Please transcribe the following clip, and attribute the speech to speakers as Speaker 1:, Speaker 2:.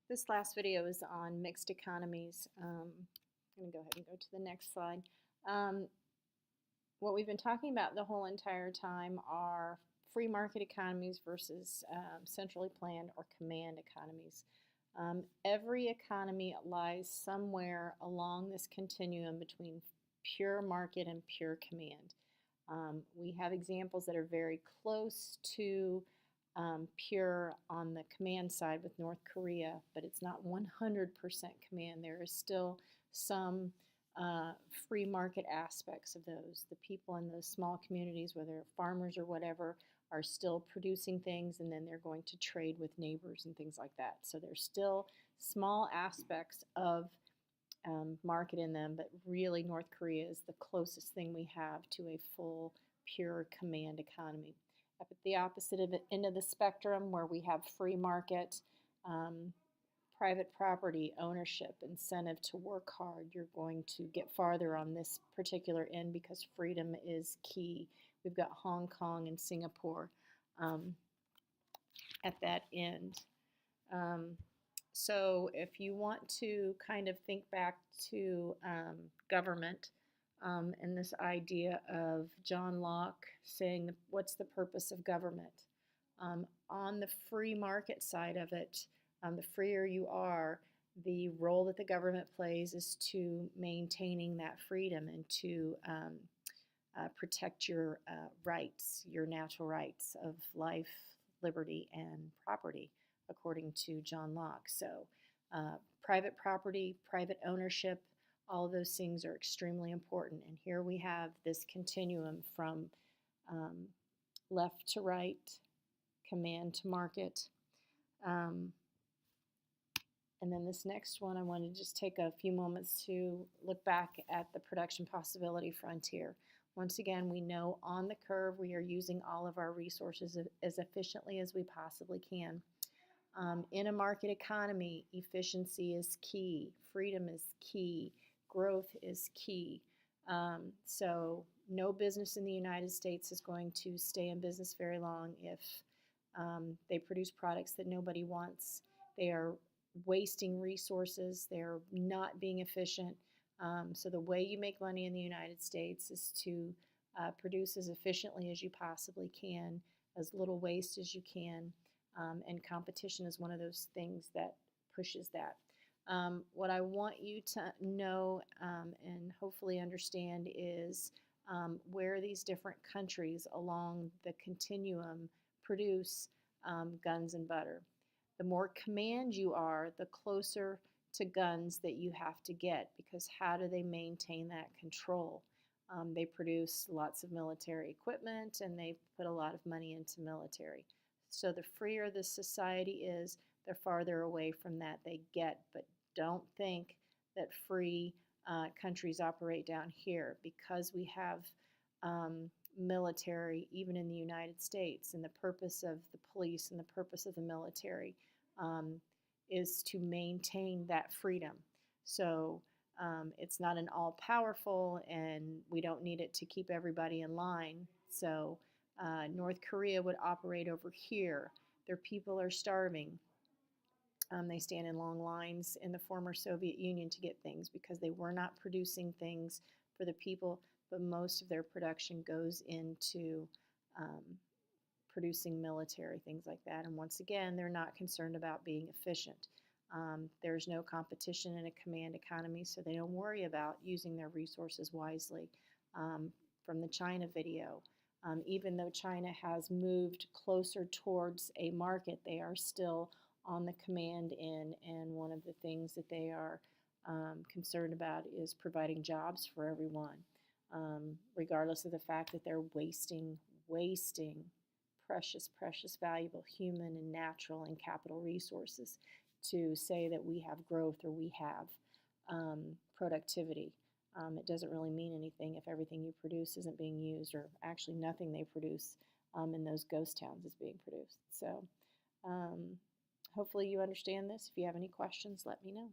Speaker 1: This last video is on mixed economies. I'm going to go ahead and go to the next slide. Um, what we've been talking about the whole entire time are free market economies versus centrally planned or command economies. Every economy lies somewhere along this continuum between pure market and pure command. We have examples that are very close to pure on the command side with North Korea, but it's not 100% command. There is still some free market aspects of those. The people in those small communities, whether farmers or whatever, are still producing things, and then they're going to trade with neighbors and things like that. So there's still small aspects of market in them, but really North Korea is the closest thing we have to a full pure command economy. Up at the opposite end of the spectrum, where we have free market, private property, ownership, incentive to work hard, you're going to get farther on this particular end because freedom is key. We've got Hong Kong and Singapore at that end. So if you want to kind of think back to government, and this idea of John Locke saying, what's the purpose of government? On the free market side of it, the freer you are, the role that the government plays is to maintaining that freedom and to protect your rights, your natural rights of life, liberty, and property, according to John Locke. So private property, private ownership, all of those things are extremely important. And here we have this continuum from left to right, command to market. And then this next one, I want to just take a few moments to look back at the production possibility frontier. Once again, we know on the curve we are using all of our resources as efficiently as we possibly can. In a market economy, efficiency is key, freedom is key, growth is key. So no business in the United States is going to stay in business very long if they produce products that nobody wants. They are wasting resources. They're not being efficient. So the way you make money in the United States is to produce as efficiently as you possibly can, as little waste as you can, and competition is one of those things that pushes that. What I want you to know and hopefully understand is where these different countries along the continuum produce guns and butter. The more command you are, the closer to guns that you have to get, because how do they maintain that control? They produce lots of military equipment and they put a lot of money into military. So the freer the society is, the farther away from that they get. But don't think that free countries operate down here, because we have military even in the United States, and the purpose of the police and the purpose of the military is to maintain that freedom. So it's not an all-powerful, and we don't need it to keep everybody in line. So North Korea would operate over here. Their people are starving. They stand in long lines in the former Soviet Union to get things because they were not producing things for the people, but most of their production goes into producing military, things like that. And once again, they're not concerned about being efficient. There's no competition in a command economy, so they don't worry about using their resources wisely. From the China video, even though China has moved closer towards a market, they are still on the command end, and one of the things that they are concerned about is providing jobs for everyone, regardless of the fact that they're wasting precious, valuable human and natural and capital resources to say that we have growth or we have productivity. It doesn't really mean anything if everything you produce isn't being used, or actually nothing they produce in those ghost towns is being produced. So hopefully you understand this. If you have any questions, let me know.